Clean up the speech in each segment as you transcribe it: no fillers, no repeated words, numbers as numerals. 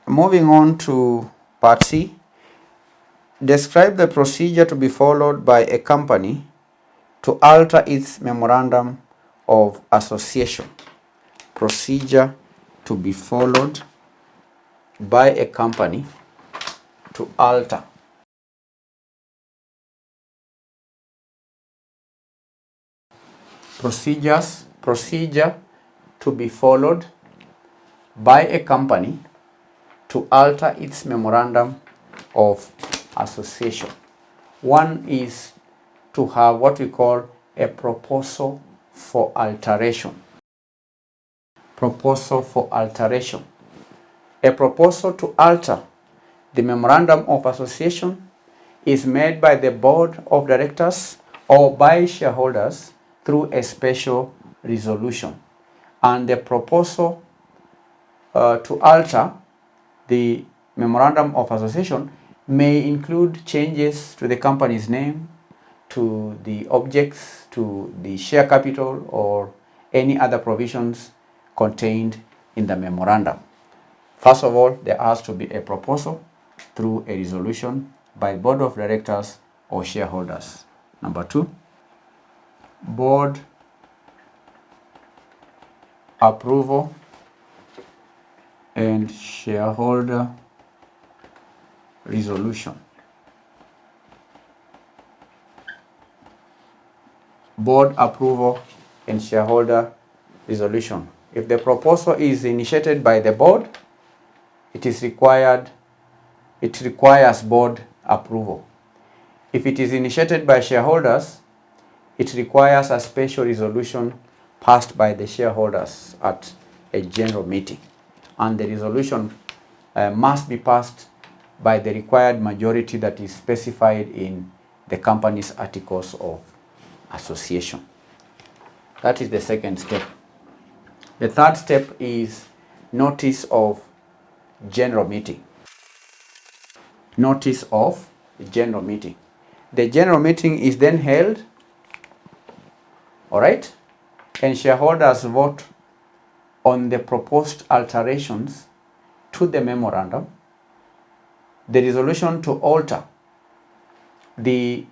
Moving on to Part C. Describe the procedure to be followed by a company to alter its Memorandum of Association. Procedure to be followed by a company to alter procedure to be followed by a company to alter its Memorandum of Association. One is to have what we call a proposal for alteration. Proposal for alteration. A proposal to alter the Memorandum of Association is made by the Board of Directors or by shareholders through a special resolution. And the proposal to alter the Memorandum of Association may include changes to the company's name, to the objects, to the share capital, or any other provisions contained in the memorandum. First of all, there has to be a proposal through a resolution by Board of Directors or shareholders. Number 2, board approval and shareholder resolution. Board approval and shareholder resolution. If the proposal is initiated by the board, it requires board approval. If it is initiated by shareholders, it requires a special resolution passed by the shareholders at a general meeting. And the resolution must be passed by the required majority that is specified in the company's articles of association. That is the second step. The third step is notice of general meeting. Notice of general meeting. The general meeting is then held, all right, and shareholders vote on the proposed alterations to the memorandum. The resolution to alter the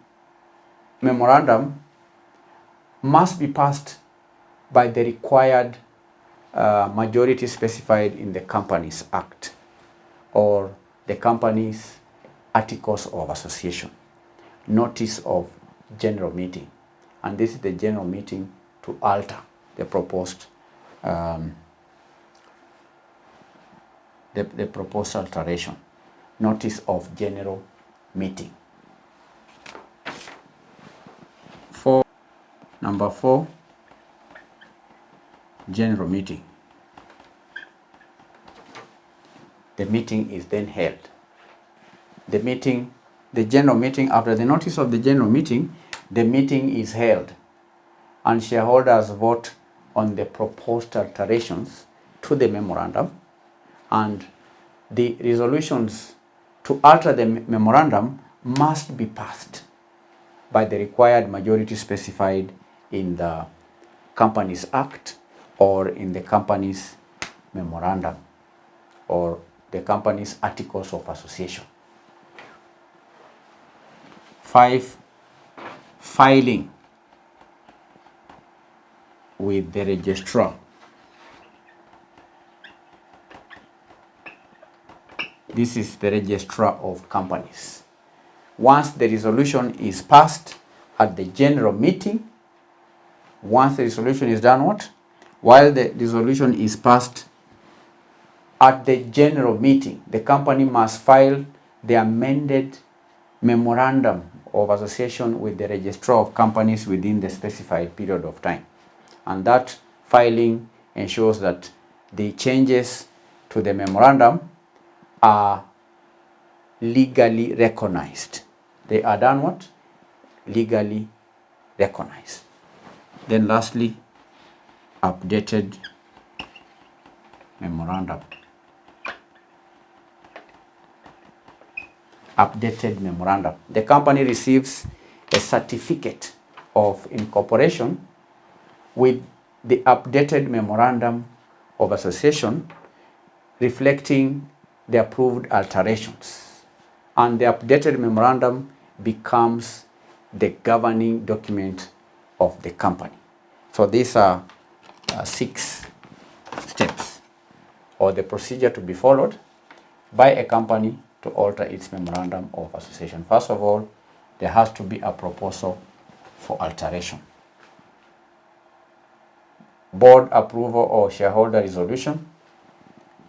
memorandum must be passed by the required majority specified in the Companies Act or the company's articles of association. Notice of general meeting, and this is the general meeting to alter the proposed the proposed alteration. Notice of general meeting. Number 4, general meeting. The meeting is then held. The general meeting, after the notice of the general meeting, the meeting is held and shareholders vote on the proposed alterations to the memorandum, and the resolutions to alter the memorandum must be passed by the required majority specified in the Companies Act or in the company's memorandum or the company's articles of association. 5, filing with the registrar. This is the Registrar of Companies. Once the resolution is passed at the general meeting, once the resolution is done what? While the resolution is passed at the general meeting, the company must file the amended Memorandum of Association with the Registrar of Companies within the specified period of time. And that filing ensures that the changes to the memorandum are legally recognized. They are done what? Legally recognized. Then lastly, updated memorandum. Updated memorandum. The company receives a certificate of incorporation with the updated Memorandum of Association reflecting the approved alterations. And the updated memorandum becomes the governing document of the company. So these are 6 steps, or the procedure to be followed by a company to alter its Memorandum of Association. First of all, there has to be a proposal for alteration. Board approval or shareholder resolution.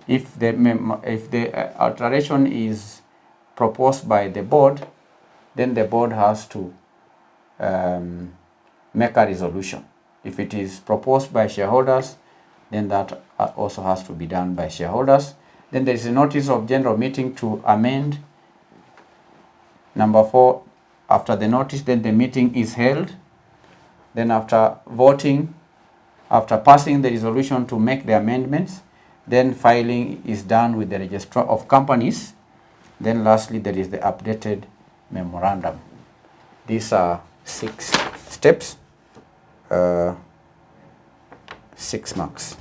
If the alteration is proposed by the board, then the board has to make a resolution. If it is proposed by shareholders, then that also has to be done by shareholders. Then there is a notice of general meeting to amend. Number 4, after the notice, then the meeting is held. Then after voting, after passing the resolution to make the amendments, then filing is done with the Registrar of Companies. Then lastly, there is the updated memorandum. These are 6 steps, 6 marks.